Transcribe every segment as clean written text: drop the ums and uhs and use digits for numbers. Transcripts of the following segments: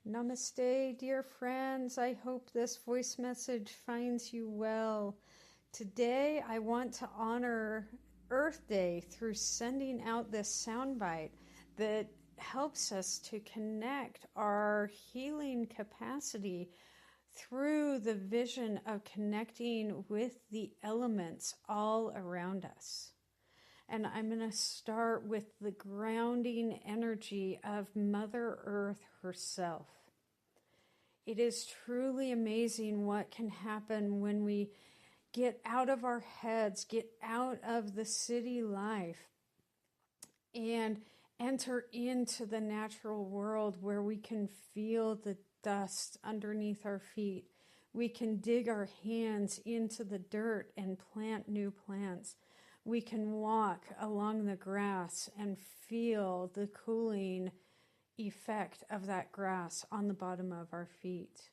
Namaste, dear friends. I hope this voice message finds you well. Today, I want to honor Earth Day through sending out this soundbite that helps us to connect our healing capacity through the vision of connecting with the elements all around us. And I'm going to start with the grounding energy of Mother Earth herself. It is truly amazing what can happen when we get out of our heads, get out of the city life, and enter into the natural world where we can feel the dust underneath our feet. We can dig our hands into the dirt and plant new plants. We can walk along the grass and feel the cooling effect of that grass on the bottom of our feet.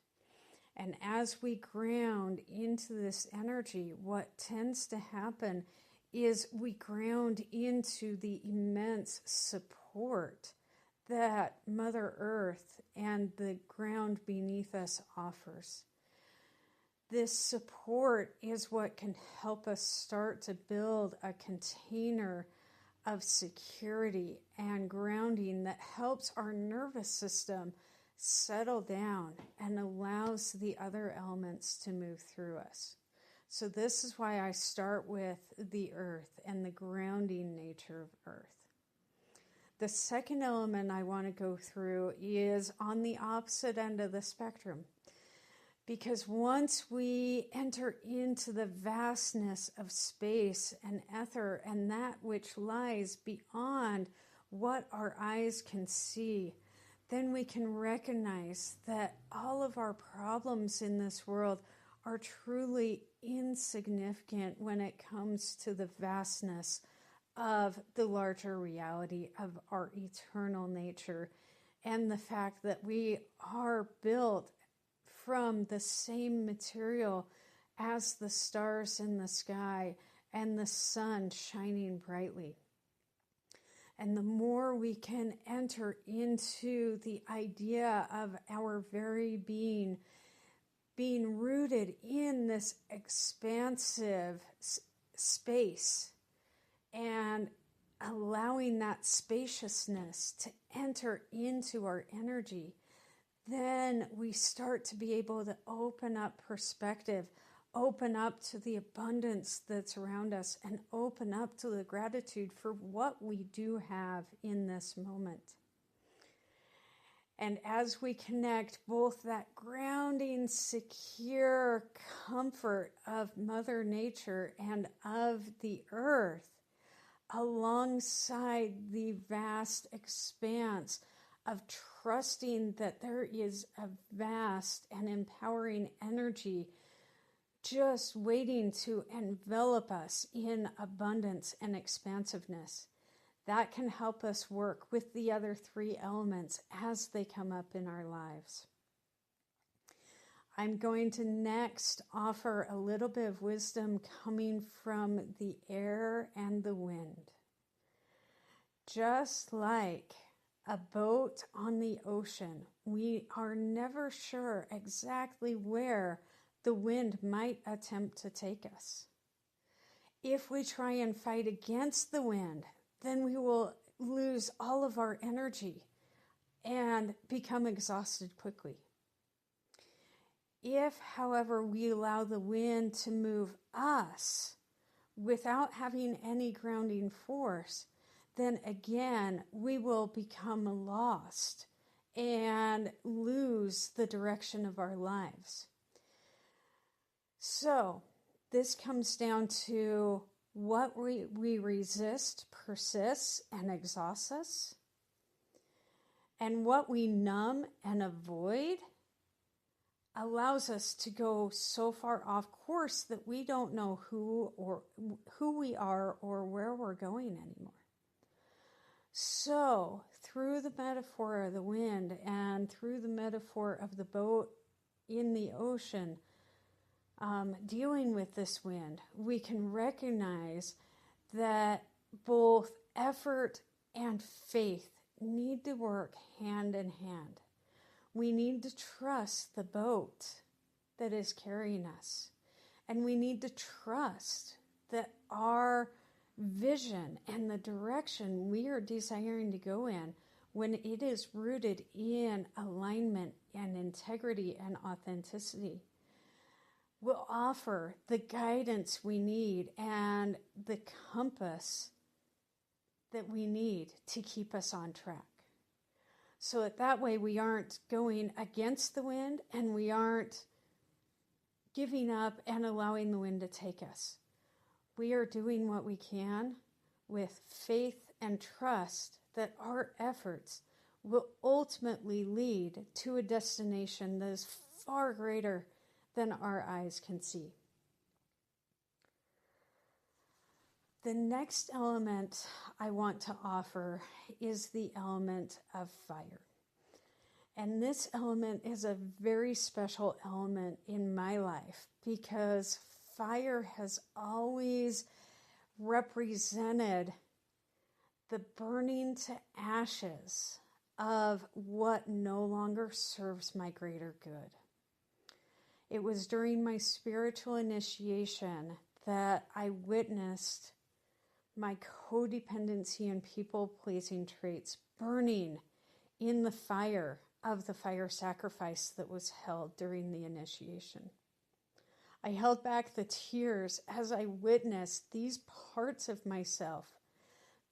And as we ground into this energy, what tends to happen is we ground into the immense support that Mother Earth and the ground beneath us offers. This support is what can help us start to build a container of security and grounding that helps our nervous system settle down and allows the other elements to move through us. So this is why I start with the earth and the grounding nature of earth. The second element I want to go through is on the opposite end of the spectrum. Because once we enter into the vastness of space and ether and that which lies beyond what our eyes can see, then we can recognize that all of our problems in this world are truly insignificant when it comes to the vastness of the larger reality of our eternal nature and the fact that we are built from the same material as the stars in the sky and the sun shining brightly. And the more we can enter into the idea of our very being rooted in this expansive space and allowing that spaciousness to enter into our energy, then we start to be able to open up perspective, open up to the abundance that's around us, and open up to the gratitude for what we do have in this moment. And as we connect both that grounding, secure comfort of Mother Nature and of the earth, alongside the vast expanse of trusting that there is a vast and empowering energy just waiting to envelop us in abundance and expansiveness. That can help us work with the other three elements as they come up in our lives. I'm going to next offer a little bit of wisdom coming from the air and the wind. Just like a boat on the ocean, we are never sure exactly where the wind might attempt to take us. If we try and fight against the wind, then we will lose all of our energy and become exhausted quickly. If, however, we allow the wind to move us without having any grounding force, then again, we will become lost and lose the direction of our lives. So, this comes down to what we resist persists and exhausts us, and what we numb and avoid allows us to go so far off course that we don't know who we are or where we're going anymore. So, through the metaphor of the wind and through the metaphor of the boat in the ocean, dealing with this wind, we can recognize that both effort and faith need to work hand in hand. We need to trust the boat that is carrying us. And we need to trust that our vision and the direction we are desiring to go in, when it is rooted in alignment and integrity and authenticity, will offer the guidance we need and the compass that we need to keep us on track. So that way we aren't going against the wind and we aren't giving up and allowing the wind to take us. We are doing what we can with faith and trust that our efforts will ultimately lead to a destination that is far greater than our eyes can see. The next element I want to offer is the element of fire. And this element is a very special element in my life because fire has always represented the burning to ashes of what no longer serves my greater good. It was during my spiritual initiation that I witnessed my codependency and people-pleasing traits burning in the fire of the fire sacrifice that was held during the initiation. I held back the tears as I witnessed these parts of myself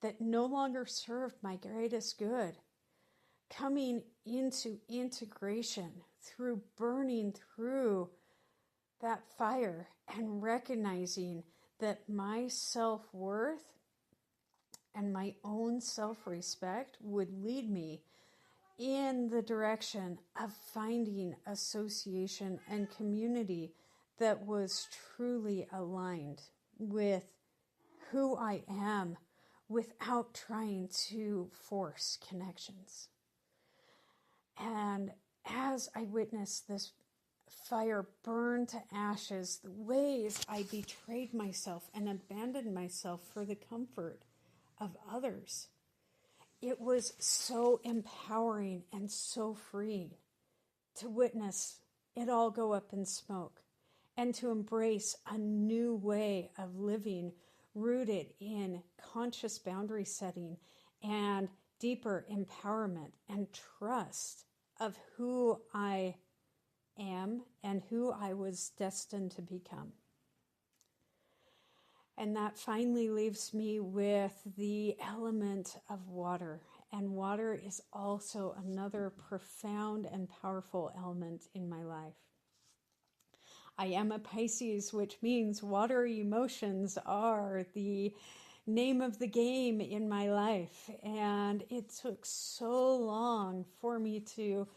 that no longer served my greatest good coming into integration through burning through that fire and recognizing that my self-worth and my own self-respect would lead me in the direction of finding association and community that was truly aligned with who I am without trying to force connections. And as I witnessed this fire burn to ashes, the ways I betrayed myself and abandoned myself for the comfort of others, it was so empowering and so freeing to witness it all go up in smoke and to embrace a new way of living rooted in conscious boundary setting and deeper empowerment and trust of who I am and who I was destined to become. And that finally leaves me with the element of water. And water is also another profound and powerful element in my life. I am a Pisces, which means water emotions are the name of the game in my life. And it took so long for me to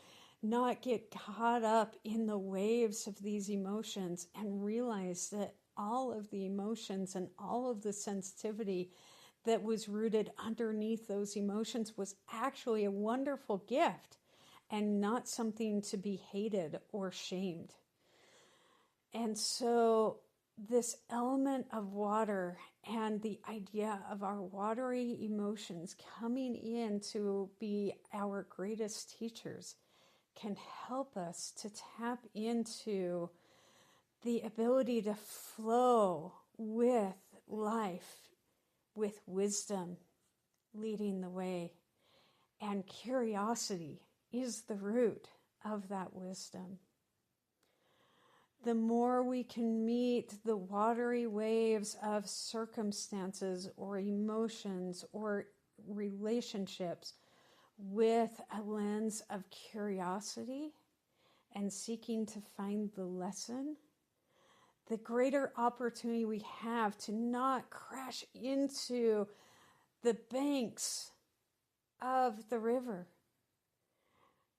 not get caught up in the waves of these emotions and realize that all of the emotions and all of the sensitivity that was rooted underneath those emotions was actually a wonderful gift and not something to be hated or shamed. And so this element of water and the idea of our watery emotions coming in to be our greatest teachers can help us to tap into the ability to flow with life, with wisdom leading the way. And curiosity is the root of that wisdom. The more we can meet the watery waves of circumstances or emotions or relationships with a lens of curiosity and seeking to find the lesson, the greater opportunity we have to not crash into the banks of the river,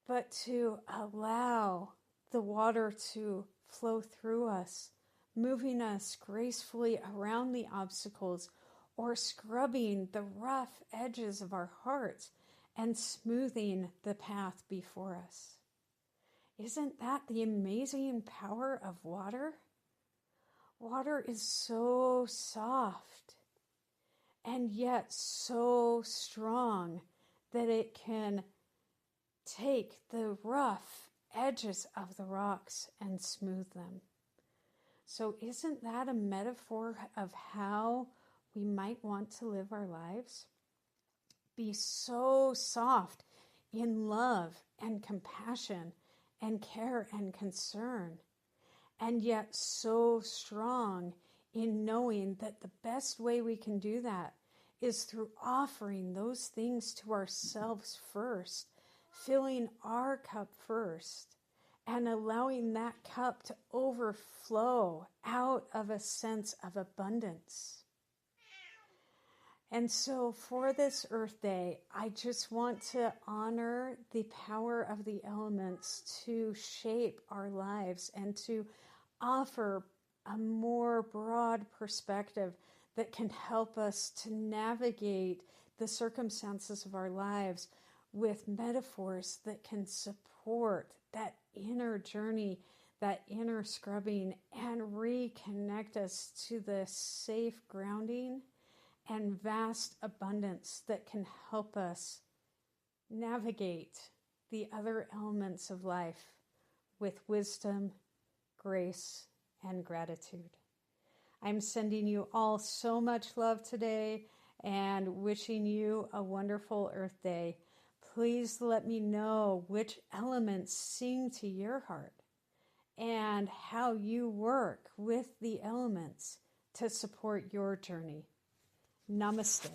but to allow the water to flow through us, moving us gracefully around the obstacles or scrubbing the rough edges of our hearts and smoothing the path before us. Isn't that the amazing power of water? Water is so soft and yet so strong that it can take the rough edges of the rocks and smooth them. So isn't that a metaphor of how we might want to live our lives? Be so soft in love and compassion and care and concern, and yet so strong in knowing that the best way we can do that is through offering those things to ourselves first, filling our cup first, and allowing that cup to overflow out of a sense of abundance. And so for this Earth Day, I just want to honor the power of the elements to shape our lives and to offer a more broad perspective that can help us to navigate the circumstances of our lives with metaphors that can support that inner journey, that inner scrubbing, and reconnect us to the safe grounding and vast abundance that can help us navigate the other elements of life with wisdom, grace, and gratitude. I'm sending you all so much love today and wishing you a wonderful Earth Day. Please let me know which elements sing to your heart and how you work with the elements to support your journey. Namaste.